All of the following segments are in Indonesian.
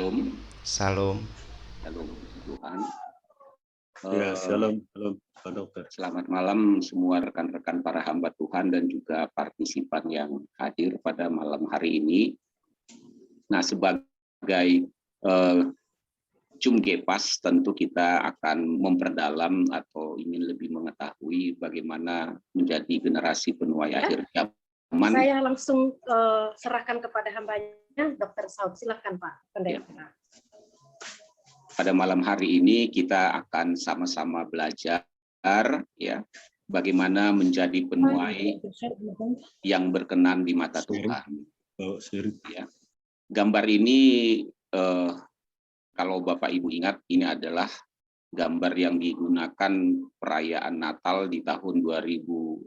Shalom, Salam. shalom puji Tuhan. Ya, shalom, Pak Dokter. Selamat malam semua rekan-rekan para hamba Tuhan dan juga partisipan yang hadir pada malam hari ini. Nah, sebagai Jumgepas tentu kita akan memperdalam atau ingin lebih mengetahui bagaimana menjadi generasi penuai akhir zaman. Saya langsung serahkan kepada hambanya, Dr. Saud. Silakan Pak Pendeta. Ya. Pada malam hari ini kita akan sama-sama belajar ya bagaimana menjadi penuai yang berkenan di mata Tuhan. Ya. Gambar ini kalau Bapak Ibu ingat, ini adalah gambar yang digunakan perayaan Natal di tahun 2021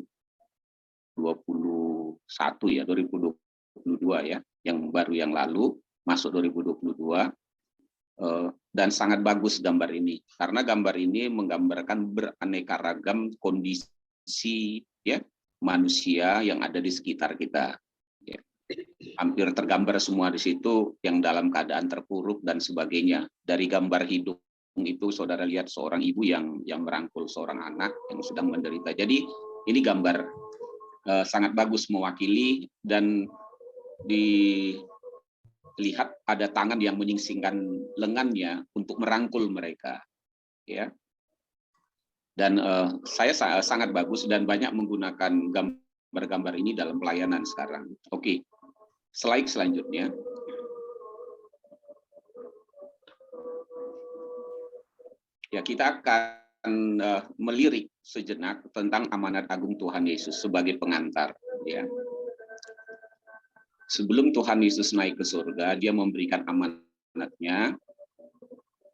ya, 2022 ya, yang baru yang lalu masuk 2022. Dan sangat bagus gambar ini karena gambar ini menggambarkan beraneka ragam kondisi ya manusia yang ada di sekitar kita ya. Hampir tergambar semua di situ yang dalam keadaan terpuruk dan sebagainya. Dari gambar hidup itu saudara lihat seorang ibu yang merangkul seorang anak yang sedang menderita. Jadi ini gambar sangat bagus mewakili dan lihat ada tangan yang menyingsingkan lengannya untuk merangkul mereka, ya. Dan saya sangat bagus dan banyak menggunakan gambar-gambar ini dalam pelayanan sekarang. Oke, slide selanjutnya. Ya, kita akan melirik sejenak tentang amanat agung Tuhan Yesus sebagai pengantar, ya. Sebelum Tuhan Yesus naik ke surga, dia memberikan amanatnya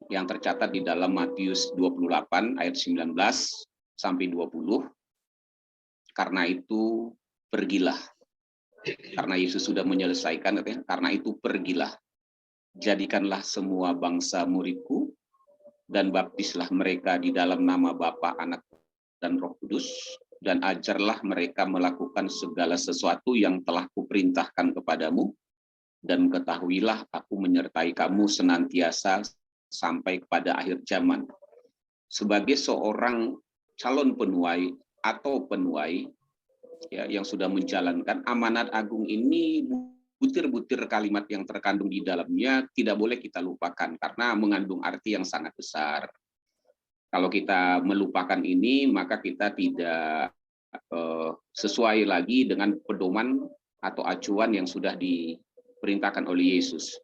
yang tercatat di dalam Matius 28 ayat 19 sampai 20. Karena itu pergilah. Karena Yesus sudah menyelesaikan, karena itu pergilah. Jadikanlah semua bangsa muridku dan baptislah mereka di dalam nama Bapa, Anak, dan Roh Kudus. Dan ajarlah mereka melakukan segala sesuatu yang telah kuperintahkan kepadamu, dan ketahuilah aku menyertai kamu senantiasa sampai kepada akhir zaman. Sebagai seorang calon penuai atau penuai ya, yang sudah menjalankan amanat agung ini, butir-butir kalimat yang terkandung di dalamnya tidak boleh kita lupakan karena mengandung arti yang sangat besar. Kalau kita melupakan ini, maka kita tidak sesuai lagi dengan pedoman atau acuan yang sudah diperintahkan oleh Yesus.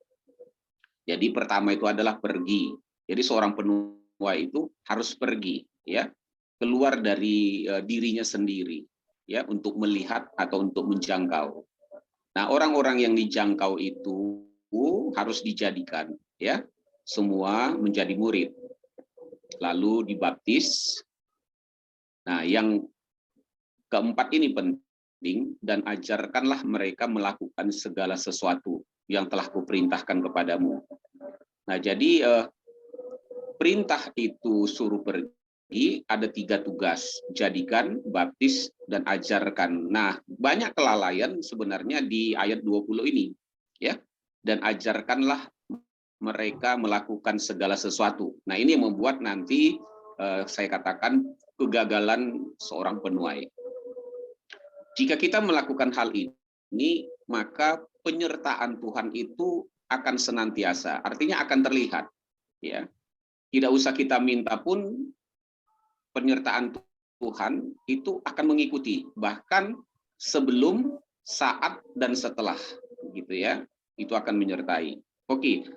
Jadi pertama itu adalah pergi. Jadi seorang penuai itu harus pergi, ya, keluar dari dirinya sendiri, ya, untuk melihat atau untuk menjangkau. Nah, orang-orang yang dijangkau itu harus dijadikan, ya, semua menjadi murid. Lalu dibaptis. Nah, yang keempat ini penting, dan ajarkanlah mereka melakukan segala sesuatu yang telah kuperintahkan kepadamu. Nah, jadi perintah itu suruh pergi, ada 3 tugas, jadikan, baptis, dan ajarkan. Nah, banyak kelalaian sebenarnya di ayat 20 ini, ya. Dan ajarkanlah mereka melakukan segala sesuatu. Nah, ini yang membuat nanti saya katakan kegagalan seorang penuai. Jika kita melakukan hal ini, maka penyertaan Tuhan itu akan senantiasa, artinya akan terlihat. Ya, tidak usah kita minta pun penyertaan Tuhan itu akan mengikuti, bahkan sebelum, saat, dan setelah, gitu ya, itu akan menyertai. Oke.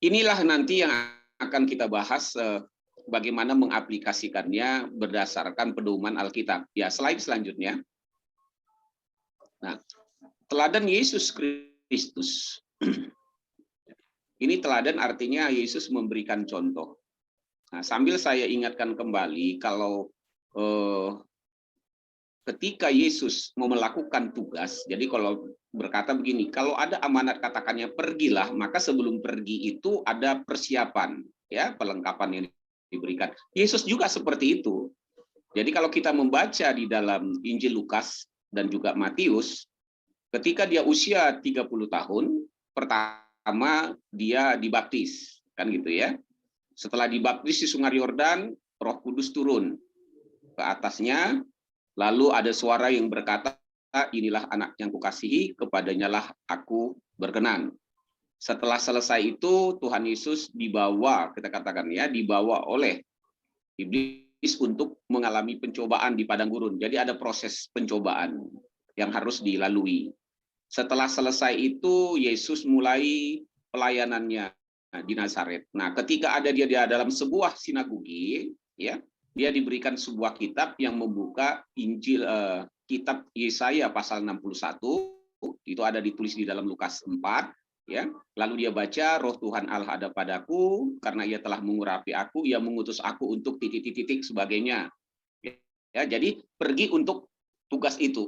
Inilah nanti yang akan kita bahas bagaimana mengaplikasikannya berdasarkan pedoman Alkitab. Ya, slide selanjutnya. Nah, teladan Yesus Kristus. Ini teladan artinya Yesus memberikan contoh. Nah, sambil saya ingatkan kembali kalau ketika Yesus mau melakukan tugas, jadi kalau berkata begini, kalau ada amanat katakannya pergilah, maka sebelum pergi itu ada persiapan, ya, pelengkapan yang diberikan. Yesus juga seperti itu. Jadi kalau kita membaca di dalam Injil Lukas dan juga Matius, ketika dia usia 30 tahun, pertama pertama dia dibaptis, kan gitu ya. Setelah dibaptis di Sungai Yordan, Roh Kudus turun ke atasnya, lalu ada suara yang berkata, inilah anak yang kukasihi, kepadanyalah aku berkenan. Setelah selesai itu, Tuhan Yesus dibawa, kita katakan ya, dibawa oleh iblis untuk mengalami pencobaan di padang gurun. Jadi ada proses pencobaan yang harus dilalui. Setelah selesai itu, Yesus mulai pelayanannya di Nazaret. Nah, ketika ada dia di dalam sebuah sinagogi, ya, dia diberikan sebuah kitab yang membuka Injil, kitab Yesaya pasal 61, itu ada ditulis di dalam Lukas 4, ya. Lalu dia baca, Roh Tuhan Allah ada padaku, karena ia telah mengurapi aku, ia mengutus aku untuk titik-titik sebagainya. Ya, jadi pergi untuk tugas itu,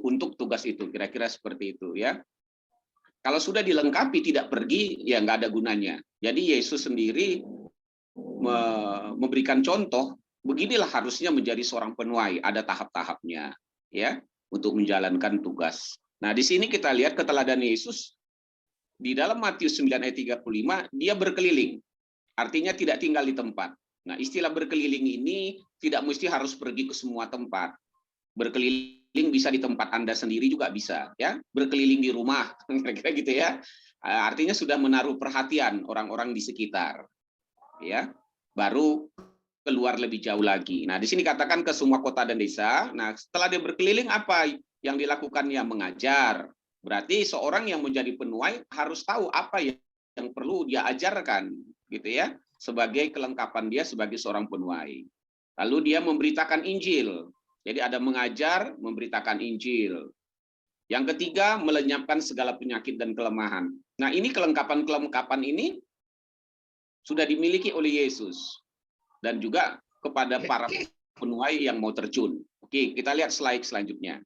kira-kira seperti itu, ya. Kalau sudah dilengkapi tidak pergi, ya nggak ada gunanya. Jadi Yesus sendiri memberikan contoh, beginilah harusnya menjadi seorang penuai, ada tahap-tahapnya, ya, untuk menjalankan tugas. Nah, di sini kita lihat keteladanan Yesus di dalam Matius 9 ayat 35, dia berkeliling, artinya tidak tinggal di tempat. Nah, istilah berkeliling ini tidak mesti harus pergi ke semua tempat. Berkeliling bisa di tempat Anda sendiri juga bisa, ya. Berkeliling di rumah, kira-kira gitu ya. Artinya sudah menaruh perhatian orang-orang di sekitar, ya. Baru keluar lebih jauh lagi. Nah, di sini katakan ke semua kota dan desa. Nah, setelah dia berkeliling, apa yang dilakukannya? Mengajar. Berarti seorang yang menjadi penuai harus tahu apa yang perlu dia ajarkan, gitu ya, sebagai kelengkapan dia sebagai seorang penuai. Lalu dia memberitakan Injil. Jadi ada mengajar, memberitakan Injil. Yang ketiga, melenyapkan segala penyakit dan kelemahan. Nah, ini kelengkapan-kelengkapan ini sudah dimiliki oleh Yesus. Dan juga kepada para penuai yang mau terjun. Oke, kita lihat slide selanjutnya.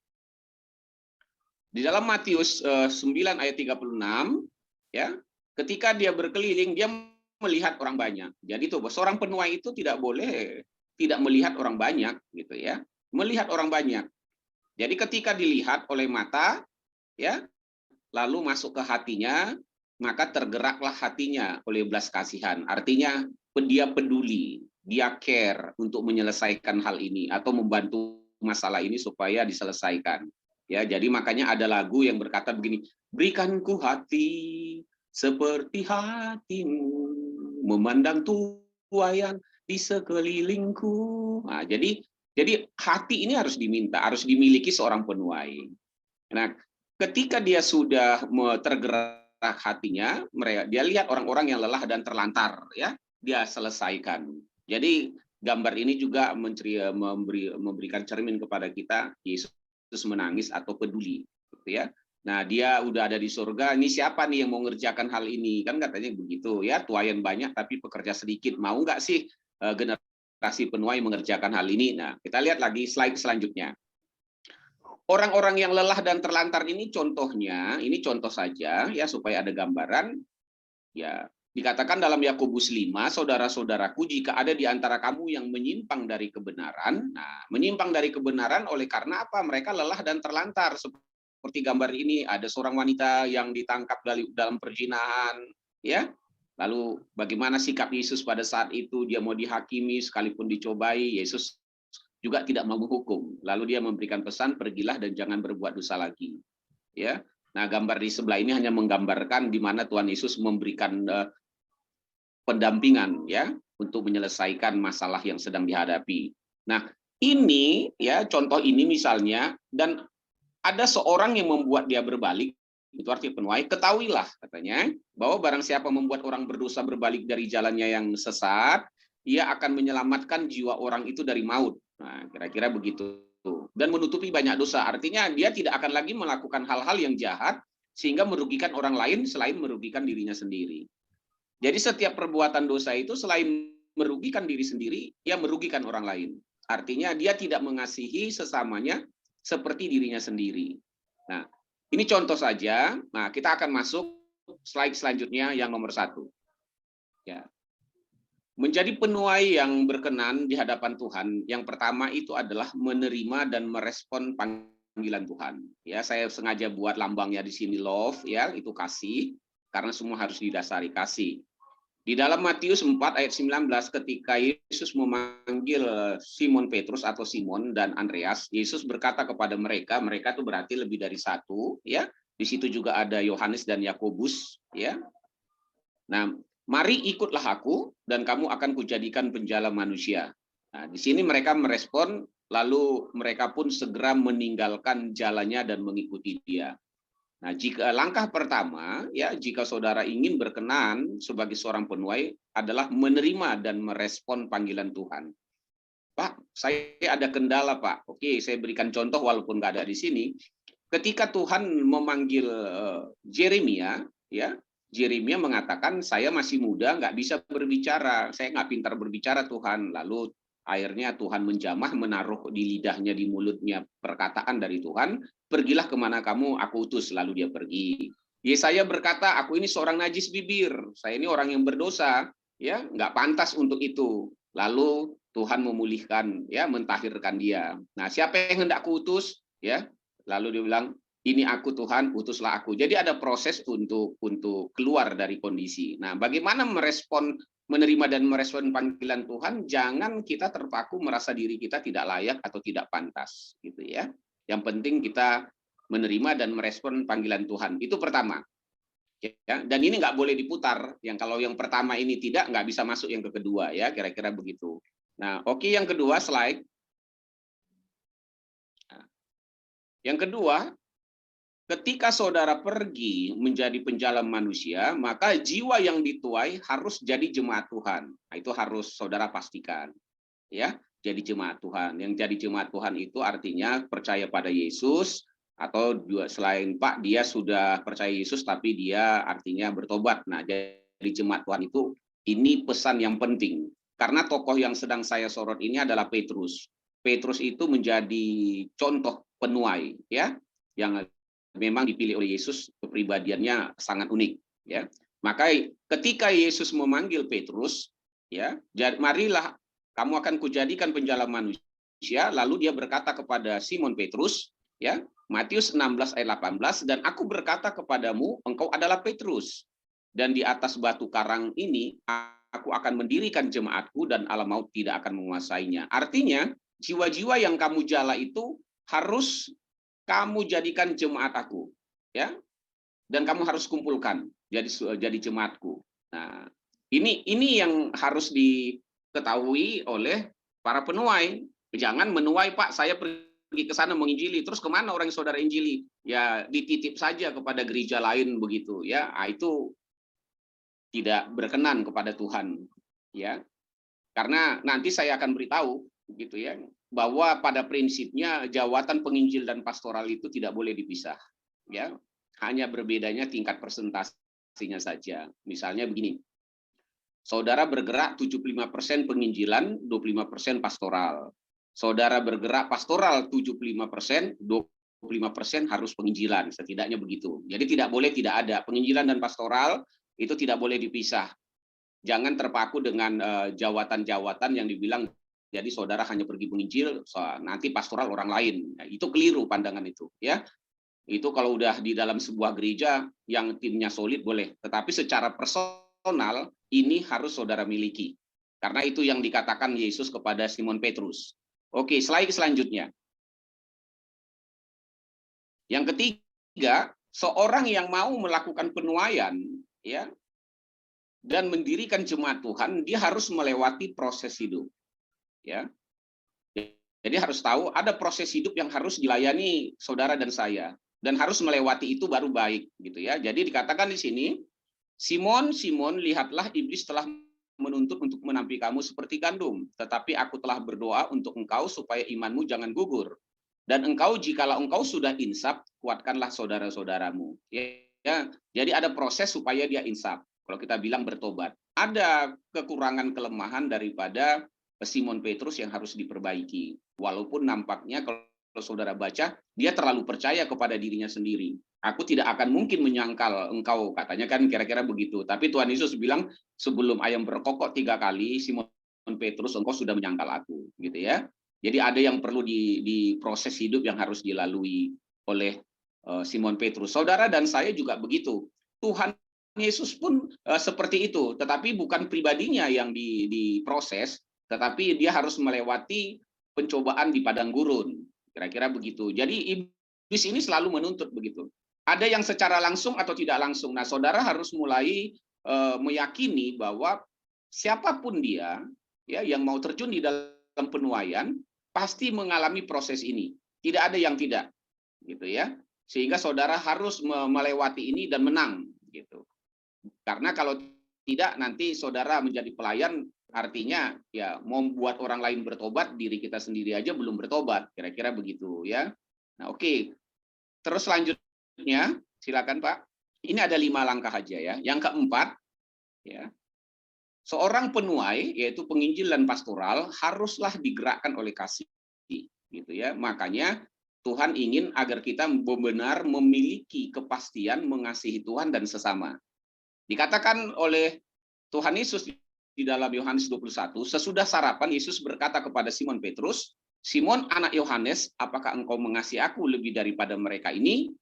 Di dalam Matius 9 ayat 36, ya, ketika dia berkeliling, dia melihat orang banyak. Jadi tuh, seorang penuai itu tidak boleh tidak melihat orang banyak, gitu ya. Melihat orang banyak. Jadi ketika dilihat oleh mata, ya, lalu masuk ke hatinya, maka tergeraklah hatinya oleh belas kasihan. Artinya dia peduli, dia care untuk menyelesaikan hal ini atau membantu masalah ini supaya diselesaikan. Ya, jadi makanya ada lagu yang berkata begini, berikanku hati seperti hatimu, memandang tuayan di sekelilingku. Nah, jadi hati ini harus diminta, harus dimiliki seorang penuai. Nah, ketika dia sudah tergerak hatinya, dia lihat orang-orang yang lelah dan terlantar, ya, dia selesaikan. Jadi gambar ini juga memberikan cermin kepada kita, Yesus menangis atau peduli, gitu ya. Nah, dia udah ada di surga, ini siapa nih yang mau ngerjakan hal ini? Kan katanya begitu, ya, tuayan banyak tapi pekerja sedikit. Mau nggak sih generasi penuai mengerjakan hal ini? Nah, kita lihat lagi slide selanjutnya. Orang-orang yang lelah dan terlantar ini contohnya, ini contoh saja ya supaya ada gambaran. Ya, dikatakan dalam Yakobus 5, saudara-saudaraku, jika ada di antara kamu yang menyimpang dari kebenaran, nah, menyimpang dari kebenaran oleh karena apa? Mereka lelah dan terlantar. Seperti gambar ini, ada seorang wanita yang ditangkap dalam perzinahan, ya. Lalu bagaimana sikap Yesus pada saat itu? Dia mau dihakimi sekalipun dicobai, Yesus juga tidak mau menghukum. Lalu dia memberikan pesan, pergilah dan jangan berbuat dosa lagi. Ya. Nah, gambar di sebelah ini hanya menggambarkan di mana Tuhan Yesus memberikan pendampingan, ya, untuk menyelesaikan masalah yang sedang dihadapi. Nah, ini ya contoh ini misalnya, dan ada seorang yang membuat dia berbalik, itu arti penuai, ketahuilah katanya bahwa barang siapa membuat orang berdosa berbalik dari jalannya yang sesat, ia akan menyelamatkan jiwa orang itu dari maut. Nah, kira-kira begitu. Dan menutupi banyak dosa. Artinya dia tidak akan lagi melakukan hal-hal yang jahat sehingga merugikan orang lain selain merugikan dirinya sendiri. Jadi setiap perbuatan dosa itu selain merugikan diri sendiri, ia merugikan orang lain. Artinya dia tidak mengasihi sesamanya seperti dirinya sendiri. Nah, ini contoh saja. Nah, kita akan masuk slide selanjutnya yang nomor 1. Ya. Menjadi penuai yang berkenan di hadapan Tuhan, yang pertama itu adalah menerima dan merespon panggilan Tuhan. Ya, saya sengaja buat lambangnya di sini love, ya, itu kasih karena semua harus didasari kasih. Di dalam Matius 4 ayat 19, ketika Yesus memanggil Simon Petrus atau Simon dan Andreas, Yesus berkata kepada mereka, mereka itu berarti lebih dari satu, ya. Di situ juga ada Yohanes dan Yakobus, ya. Nah, mari ikutlah aku dan kamu akan kujadikan penjala manusia. Nah, di sini mereka merespon, lalu mereka pun segera meninggalkan jalannya dan mengikuti dia. Nah, jika langkah pertama, ya, jika saudara ingin berkenan sebagai seorang penuai adalah menerima dan merespon panggilan Tuhan. Pak, saya ada kendala, Pak. Oke, saya berikan contoh walaupun nggak ada di sini. Ketika Tuhan memanggil Yeremia, ya, Yeremia mengatakan, saya masih muda, nggak bisa berbicara, saya nggak pintar berbicara Tuhan. Lalu akhirnya Tuhan menjamah, menaruh di lidahnya, di mulutnya perkataan dari Tuhan, pergilah kemana kamu, aku utus, lalu dia pergi. Yesaya berkata, aku ini seorang najis bibir, saya ini orang yang berdosa, ya, nggak pantas untuk itu. Lalu Tuhan memulihkan, ya, mentahirkan dia. Nah, siapa yang hendak kuutus, ya? Lalu dia bilang, ini aku Tuhan, utuslah aku. Jadi ada proses untuk keluar dari kondisi. Nah, bagaimana menerima dan merespon panggilan Tuhan? Jangan kita terpaku merasa diri kita tidak layak atau tidak pantas, gitu ya. Yang penting kita menerima dan merespon panggilan Tuhan. Itu pertama. Ya, dan ini nggak boleh diputar. Yang kalau yang pertama ini tidak, nggak bisa masuk yang kedua, ya, kira-kira begitu. Nah, oke, yang kedua slide. Yang kedua, ketika saudara pergi menjadi penjala manusia, maka jiwa yang dituai harus jadi jemaat Tuhan. Nah, itu harus saudara pastikan, ya, jadi jemaat Tuhan. Yang jadi jemaat Tuhan itu artinya percaya pada Yesus, atau selain Pak, dia sudah percaya Yesus tapi dia artinya bertobat. Nah, jadi jemaat Tuhan itu, ini pesan yang penting. Karena tokoh yang sedang saya sorot ini adalah Petrus. Petrus itu menjadi contoh penuai, ya, yang memang dipilih oleh Yesus, kepribadiannya sangat unik, ya. Maka ketika Yesus memanggil Petrus, ya, marilah kamu akan kujadikan penjala manusia, lalu dia berkata kepada Simon Petrus, ya, Matius 16 ayat 18, dan aku berkata kepadamu, engkau adalah Petrus, dan di atas batu karang ini aku akan mendirikan jemaatku dan alam maut tidak akan menguasainya. Artinya, jiwa-jiwa yang kamu jala itu harus kamu jadikan jemaat aku, ya, dan kamu harus kumpulkan jadi jemaatku. Nah, ini yang harus diketahui oleh para penuai. Jangan menuai, Pak, saya pergi ke sana menginjili, terus kemana orang yang saudara injili? Ya, dititip saja kepada gereja lain begitu, ya. Itu tidak berkenan kepada Tuhan, ya. Karena nanti saya akan beritahu, gitu ya, bahwa pada prinsipnya jawatan penginjil dan pastoral itu tidak boleh dipisah, ya. Hanya berbedanya tingkat presentasinya saja. Misalnya begini, saudara bergerak 75% penginjilan, 25% pastoral. Saudara bergerak pastoral 75%, 25% harus penginjilan, setidaknya begitu. Jadi tidak boleh tidak ada penginjilan dan pastoral, itu tidak boleh dipisah. Jangan terpaku dengan jawatan-jawatan yang dibilang jadi saudara hanya pergi menginjil, nanti pastoral orang lain. Nah, itu keliru pandangan itu, ya. Itu kalau udah di dalam sebuah gereja yang timnya solid boleh, tetapi secara personal ini harus saudara miliki. Karena itu yang dikatakan Yesus kepada Simon Petrus. Oke, slide selanjutnya. Yang ketiga, seorang yang mau melakukan penuaian, ya, dan mendirikan jemaat Tuhan, dia harus melewati proses hidup. Ya. Jadi harus tahu ada proses hidup yang harus dilayani saudara dan saya, dan harus melewati itu baru baik, gitu ya. Jadi dikatakan di sini, Simon, Simon, lihatlah iblis telah menuntut untuk menampi kamu seperti gandum, tetapi aku telah berdoa untuk engkau supaya imanmu jangan gugur. Dan engkau, jikalau engkau sudah insaf, kuatkanlah saudara-saudaramu. Ya, jadi ada proses supaya dia insaf. Kalau kita bilang bertobat, ada kekurangan kelemahan daripada Simon Petrus yang harus diperbaiki. Walaupun nampaknya kalau saudara baca, dia terlalu percaya kepada dirinya sendiri. Aku tidak akan mungkin menyangkal engkau, katanya kan kira-kira begitu. Tapi Tuhan Yesus bilang, sebelum ayam berkokok 3 kali, Simon Petrus, engkau sudah menyangkal aku, gitu ya. Jadi ada yang perlu di proses hidup yang harus dilalui oleh Simon Petrus. Saudara dan saya juga begitu. Tuhan Yesus pun seperti itu, tetapi bukan pribadinya yang diproses, tetapi dia harus melewati pencobaan di padang gurun. Kira-kira begitu. Jadi iblis ini selalu menuntut begitu. Ada yang secara langsung atau tidak langsung. Nah, saudara harus mulai meyakini bahwa siapapun dia, ya, yang mau terjun di dalam penuaian pasti mengalami proses ini. Tidak ada yang tidak, gitu ya. Sehingga saudara harus melewati ini dan menang, gitu. Karena kalau tidak nanti saudara menjadi pelayan, artinya ya mau membuat orang lain bertobat, diri kita sendiri aja belum bertobat, kira-kira begitu ya. Nah, oke. Terus selanjutnya, silakan Pak. Ini ada 5 langkah aja ya. Yang keempat, ya, seorang penuai yaitu penginjil dan pastoral haruslah digerakkan oleh kasih, gitu ya. Makanya Tuhan ingin agar kita benar memiliki kepastian mengasihi Tuhan dan sesama. Dikatakan oleh Tuhan Yesus di dalam Yohanes 21, sesudah sarapan Yesus berkata kepada Simon Petrus, "Simon anak Yohanes, apakah engkau mengasihi aku lebih daripada mereka ini?"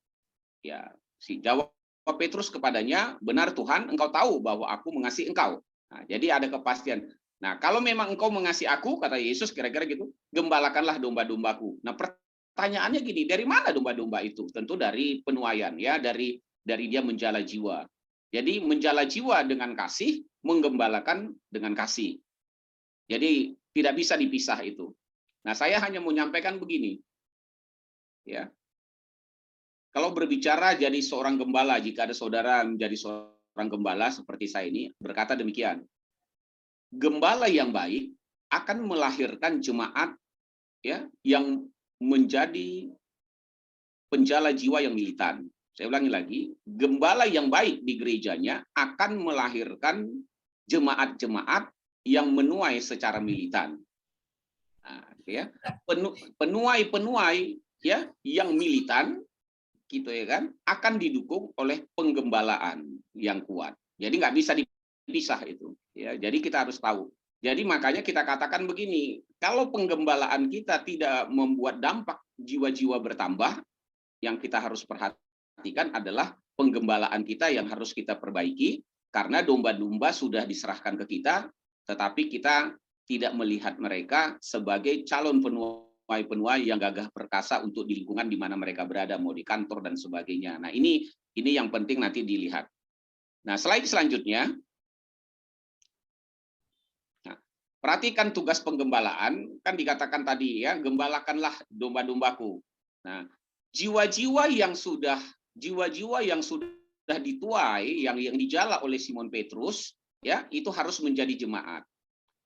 Ya, jawab Petrus kepadanya, "Benar Tuhan, engkau tahu bahwa aku mengasihi engkau." Nah, jadi ada kepastian. Nah, kalau memang engkau mengasihi aku, kata Yesus kira-kira gitu, gembalakanlah domba-dombaku. Nah, pertanyaannya gini, dari mana domba-domba itu? Tentu dari penuaian, ya, dari dia menjala jiwa. Jadi menjala jiwa dengan kasih, menggembalakan dengan kasih. Jadi tidak bisa dipisah itu. Nah, saya hanya mau menyampaikan begini. Ya. Kalau berbicara jadi seorang gembala, jika ada saudara menjadi seorang gembala seperti saya ini, berkata demikian. Gembala yang baik akan melahirkan jemaat, ya, yang menjadi penjala jiwa yang militan. Saya ulangi lagi, gembala yang baik di gerejanya akan melahirkan jemaat-jemaat yang menuai secara militan. Nah, ya, penuai-penuai ya yang militan, gitu ya kan, akan didukung oleh penggembalaan yang kuat. Jadi nggak bisa dipisah itu. Ya, jadi kita harus tahu. Jadi makanya kita katakan begini, kalau penggembalaan kita tidak membuat dampak jiwa-jiwa bertambah, yang kita harus perhatikan adalah penggembalaan kita yang harus kita perbaiki, karena domba-domba sudah diserahkan ke kita, tetapi kita tidak melihat mereka sebagai calon penuai yang gagah perkasa untuk di lingkungan di mana mereka berada, mau di kantor dan sebagainya. Nah, ini yang penting nanti dilihat. Nah, slide selanjutnya. Nah, perhatikan tugas penggembalaan, kan dikatakan tadi ya, gembalakanlah domba-dombaku. Nah, jiwa-jiwa yang sudah dituai, yang dijala oleh Simon Petrus, ya, itu harus menjadi jemaat.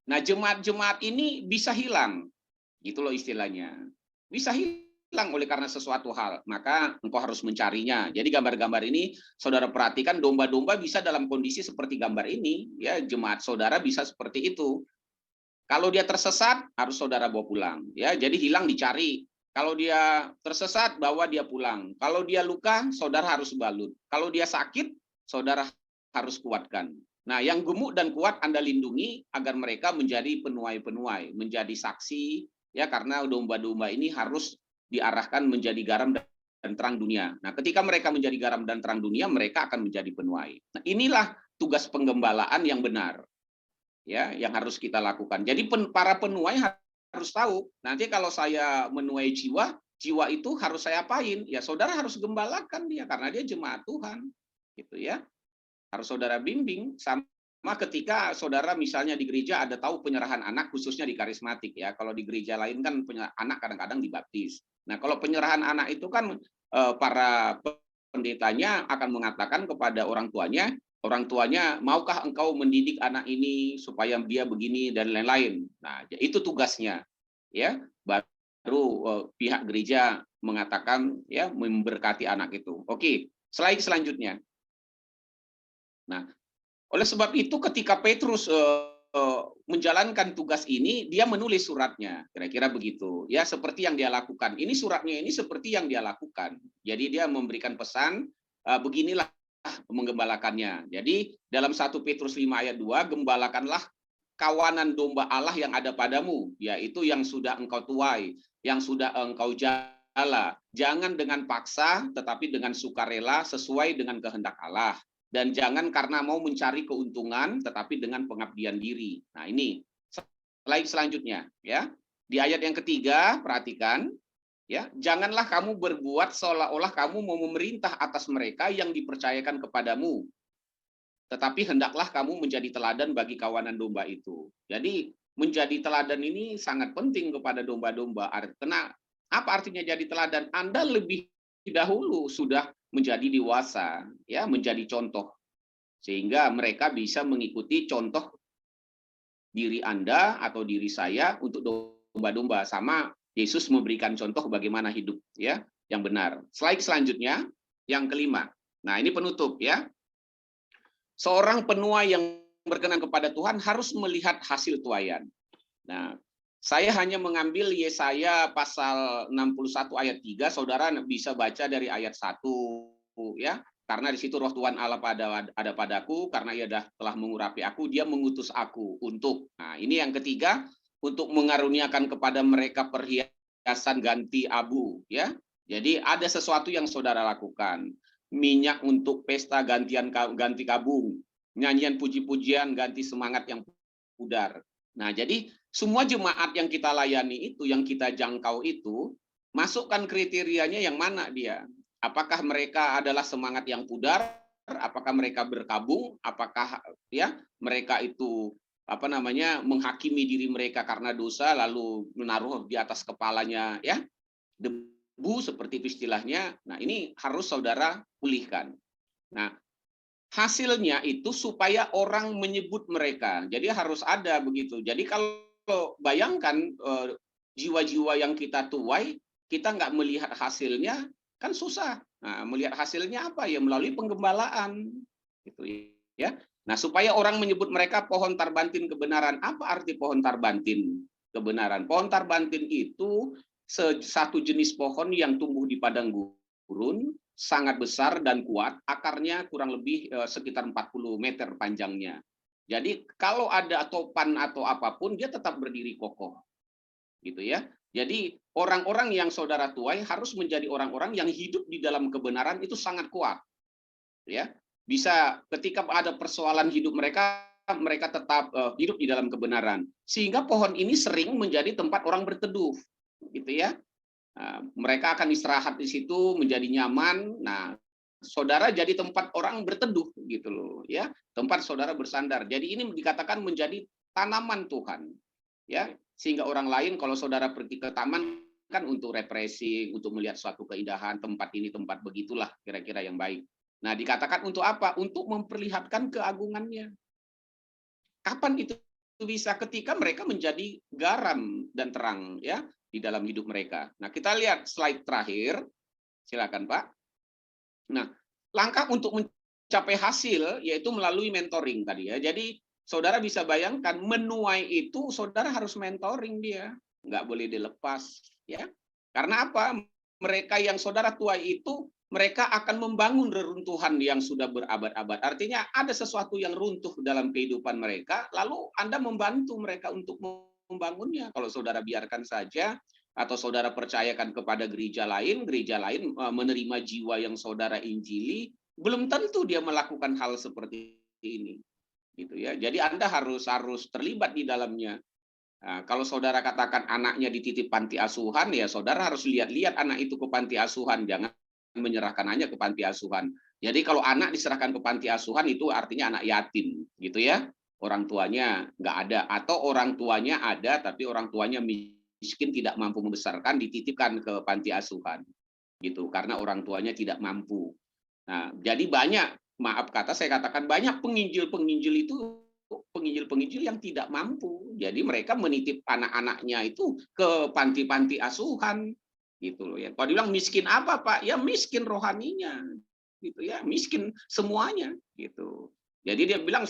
Nah, jemaat-jemaat ini bisa hilang, gitu loh istilahnya. Bisa hilang oleh karena sesuatu hal, maka engkau harus mencarinya. Jadi gambar-gambar ini saudara perhatikan, domba-domba bisa dalam kondisi seperti gambar ini, ya, jemaat saudara bisa seperti itu. Kalau dia tersesat, harus saudara bawa pulang, ya. Jadi hilang dicari. Kalau dia tersesat, bawa dia pulang. Kalau dia luka, saudara harus balut. Kalau dia sakit, saudara harus kuatkan. Nah, yang gemuk dan kuat Anda lindungi agar mereka menjadi penuai-penuai, menjadi saksi, ya, karena domba-domba ini harus diarahkan menjadi garam dan terang dunia. Nah, ketika mereka menjadi garam dan terang dunia, mereka akan menjadi penuai. Nah, inilah tugas penggembalaan yang benar, ya, yang harus kita lakukan. Jadi para penuai harus tahu, nanti kalau saya menuai jiwa itu harus saya apain? Ya, saudara harus gembalakan dia karena dia jemaat Tuhan, gitu ya. Harus saudara bimbing. Sama ketika saudara misalnya di gereja ada tahu penyerahan anak, khususnya di karismatik ya. Kalau di gereja lain kan anak kadang-kadang dibaptis. Nah, kalau penyerahan anak itu kan para pendetanya akan mengatakan kepada orang tuanya, maukah engkau mendidik anak ini supaya dia begini dan lain-lain. Nah, itu tugasnya, ya. Baru pihak gereja mengatakan, ya, memberkati anak itu. Oke, slide selanjutnya. Nah, oleh sebab itu ketika Petrus menjalankan tugas ini, dia menulis suratnya, kira-kira begitu, ya, seperti yang dia lakukan. Ini suratnya ini seperti yang dia lakukan. Jadi dia memberikan pesan, beginilah menggembalakannya. Jadi dalam 1 Petrus 5 ayat 2, gembalakanlah kawanan domba Allah yang ada padamu, yaitu yang sudah engkau tuai, yang sudah engkau jala. Jangan dengan paksa, tetapi dengan sukarela sesuai dengan kehendak Allah. dan jangan karena mau mencari keuntungan, tetapi dengan pengabdian diri. Nah ini slide selanjutnya, ya. Di ayat yang ketiga, perhatikan, ya, janganlah kamu berbuat seolah-olah kamu mau memerintah atas mereka yang dipercayakan kepadamu, tetapi hendaklah kamu menjadi teladan bagi kawanan domba itu. Jadi menjadi teladan ini sangat penting kepada domba-domba. Karena apa artinya jadi teladan? Anda lebih dahulu sudah menjadi dewasa, ya, menjadi contoh, sehingga mereka bisa mengikuti contoh diri Anda atau diri saya untuk domba-domba. Sama Yesus memberikan contoh bagaimana hidup, ya, yang benar. Slide selanjutnya, yang kelima. Nah, ini penutup, ya. Seorang penuai yang berkenan kepada Tuhan harus melihat hasil tuaian. Nah, saya hanya mengambil Yesaya pasal 61 ayat 3, saudara bisa baca dari ayat 1, ya. Karena di situ roh Tuhan Allah ada padaku, karena ia telah mengurapi aku, dia mengutus aku untuk. Nah, ini yang ketiga, untuk mengaruniakan kepada mereka perhiasan ganti abu, ya. Jadi ada sesuatu yang saudara lakukan. Minyak untuk pesta ganti kabung, nyanyian puji-pujian ganti semangat yang pudar. Nah, jadi semua jemaat yang kita layani itu, yang kita jangkau itu, masukkan kriterianya yang mana dia. Apakah mereka adalah semangat yang pudar, apakah mereka berkabung, apakah ya mereka itu menghakimi diri mereka karena dosa lalu menaruh di atas kepalanya, ya, debu seperti itu istilahnya. Nah, ini harus saudara pulihkan. Nah, hasilnya itu supaya orang menyebut mereka. Jadi harus ada begitu. Jadi kalau bayangkan jiwa-jiwa yang kita tuai, kita nggak melihat hasilnya, kan susah. Nah, melihat hasilnya apa ya? Melalui penggembalaan, gitu ya. Nah, supaya orang menyebut mereka pohon tarbantin kebenaran. Apa arti pohon tarbantin kebenaran? Pohon tarbantin itu satu jenis pohon yang tumbuh di padang gurun, sangat besar dan kuat, akarnya kurang lebih sekitar 40 meter panjangnya. Jadi kalau ada topan atau apapun, dia tetap berdiri kokoh, gitu ya. Jadi orang-orang yang saudara tuai harus menjadi orang-orang yang hidup di dalam kebenaran itu sangat kuat, ya. Bisa ketika ada persoalan hidup mereka, mereka tetap hidup di dalam kebenaran, sehingga pohon ini sering menjadi tempat orang berteduh, gitu ya. Nah, mereka akan istirahat di situ, menjadi nyaman. Nah, saudara jadi tempat orang berteduh, gitu loh, ya, tempat saudara bersandar. Jadi ini dikatakan menjadi tanaman Tuhan, ya, sehingga orang lain kalau saudara pergi ke taman kan untuk refreshing, untuk melihat suatu keindahan, tempat ini tempat begitulah kira-kira yang baik. Nah, dikatakan untuk apa? Untuk memperlihatkan keagungannya. Kapan itu bisa? Ketika mereka menjadi garam dan terang, ya, di dalam hidup mereka. Nah, kita lihat slide terakhir. Silakan, Pak. Nah, langkah untuk mencapai hasil yaitu melalui mentoring tadi, ya. Jadi saudara bisa bayangkan menuai itu saudara harus mentoring dia, nggak boleh dilepas, ya. Karena apa? Mereka yang saudara tuai itu mereka akan membangun reruntuhan yang sudah berabad-abad. Artinya ada sesuatu yang runtuh dalam kehidupan mereka, lalu Anda membantu mereka untuk membangunnya. Kalau saudara biarkan saja, atau saudara percayakan kepada gereja lain menerima jiwa yang saudara injili, belum tentu dia melakukan hal seperti ini, gitu ya. Jadi Anda harus terlibat di dalamnya. Nah, kalau saudara katakan anaknya dititip panti asuhan, ya saudara harus lihat anak itu ke panti asuhan, jangan menyerahkan hanya ke panti asuhan. Jadi kalau anak diserahkan ke panti asuhan itu artinya anak yatim, gitu ya. Orang tuanya nggak ada, atau orang tuanya ada tapi orang tuanya miskin tidak mampu membesarkan, dititipkan ke panti asuhan, gitu, karena orang tuanya tidak mampu. Nah, jadi banyak, maaf kata saya katakan banyak penginjil itu penginjil yang tidak mampu. Jadi mereka menitip anak-anaknya itu ke panti-panti asuhan, gitu loh, ya. Kalau dibilang miskin apa, Pak? Ya miskin rohaninya, gitu ya, miskin semuanya, gitu. Jadi dia bilang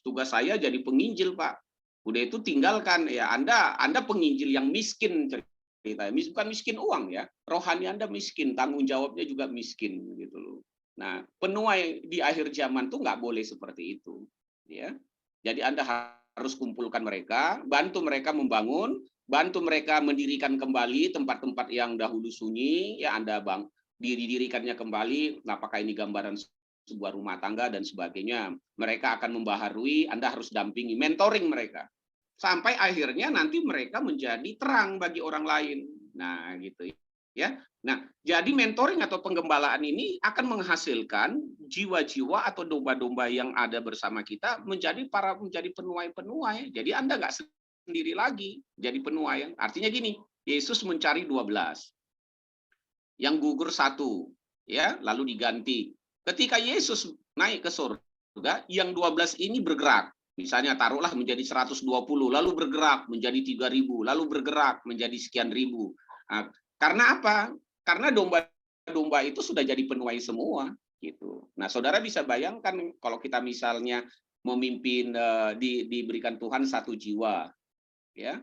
tugas saya jadi penginjil, Pak. Udah itu tinggalkan, ya Anda penginjil yang miskin ceritanya, bukan miskin uang, ya. Rohani Anda miskin, tanggung jawabnya juga miskin, gitu loh. Nah, penuai di akhir zaman tuh nggak boleh seperti itu, ya. Jadi Anda harus kumpulkan mereka, bantu mereka membangun, bantu mereka mendirikan kembali tempat-tempat yang dahulu sunyi, ya Anda didirikannya kembali. Apakah ini gambaran sebuah rumah tangga dan sebagainya. Mereka akan membaharui, Anda harus dampingi, mentoring mereka. Sampai akhirnya nanti mereka menjadi terang bagi orang lain. Nah, gitu ya. Nah, jadi mentoring atau penggembalaan ini akan menghasilkan jiwa-jiwa atau domba-domba yang ada bersama kita menjadi penuai-penuai. Jadi Anda nggak sendiri lagi jadi penuai. Artinya gini, Yesus mencari 12. Yang gugur 1, ya, lalu diganti. Ketika Yesus naik ke surga, yang 12 ini bergerak. Misalnya taruhlah menjadi 120, lalu bergerak menjadi 3.000, lalu bergerak menjadi sekian ribu. Nah, karena apa? Karena domba-domba itu sudah jadi penuai semua, gitu. Nah, saudara bisa bayangkan kalau kita misalnya memimpin, diberikan Tuhan 1 jiwa, ya.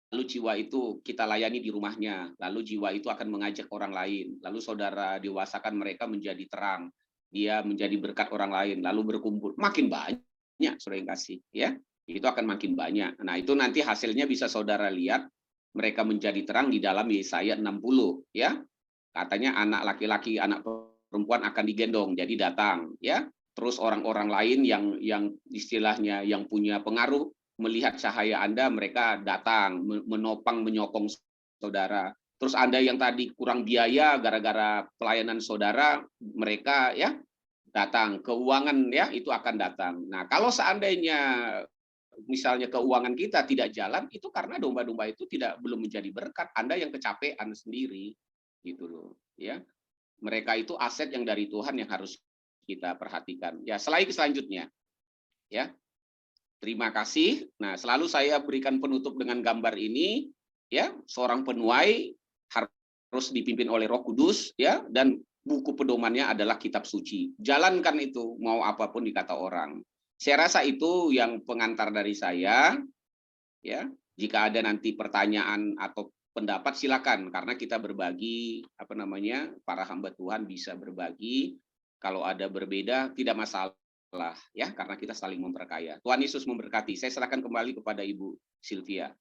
Lalu jiwa itu kita layani di rumahnya, lalu jiwa itu akan mengajak orang lain, lalu saudara dewasakan mereka menjadi terang, dia menjadi berkat orang lain, lalu berkumpul, makin banyak saudara yang kasih, ya, itu akan makin banyak. Nah, itu nanti hasilnya bisa saudara lihat, mereka menjadi terang di dalam Yesaya 60, ya, katanya anak laki-laki, anak perempuan akan digendong, jadi datang, ya, terus orang-orang lain yang istilahnya yang punya pengaruh melihat cahaya Anda, mereka datang, menopang, menyokong saudara. Terus Anda yang tadi kurang biaya gara-gara pelayanan saudara, mereka ya datang. Keuangan ya itu akan datang. Nah, kalau seandainya misalnya keuangan kita tidak jalan, itu karena domba-domba itu belum menjadi berkat. Anda yang kecapean sendiri, gitu loh. Ya, mereka itu aset yang dari Tuhan yang harus kita perhatikan. Ya, selanjutnya, ya. Terima kasih. Nah, selalu saya berikan penutup dengan gambar ini, ya, seorang penuai harus dipimpin oleh Roh Kudus, ya, dan buku pedomannya adalah kitab suci. Jalankan itu, mau apapun dikata orang. Saya rasa itu yang pengantar dari saya, ya. Jika ada nanti pertanyaan atau pendapat silakan, karena kita berbagi, para hamba Tuhan bisa berbagi. Kalau ada berbeda tidak masalah. Ya, karena kita saling memperkaya. Tuhan Yesus memberkati. Saya serahkan kembali kepada Ibu Sylvia.